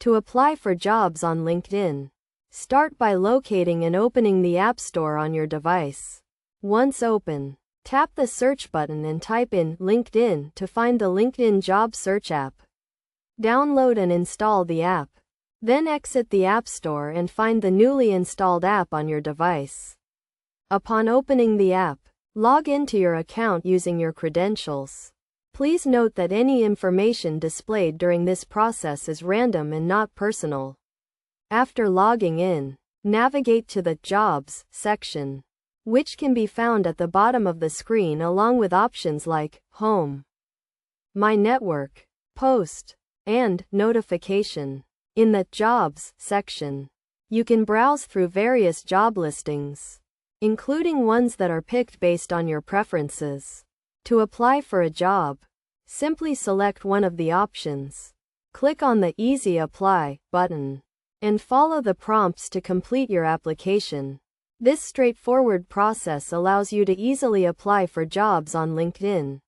To apply for jobs on LinkedIn, start by locating and opening the App Store on your device. Once open, tap the search button and type in LinkedIn to find the LinkedIn job search app. Download and install the app. Then exit the App Store and find the newly installed app on your device. Upon opening the app, log into your account using your credentials. Please note that any information displayed during this process is random and not personal. After logging in, navigate to the Jobs section, which can be found at the bottom of the screen along with options like Home, My Network, Post, and Notification. In the Jobs section, you can browse through various job listings, including ones that are picked based on your preferences. To apply for a job, simply select one of the options. Click on the Easy Apply button and follow the prompts to complete your application. This straightforward process allows you to easily apply for jobs on LinkedIn.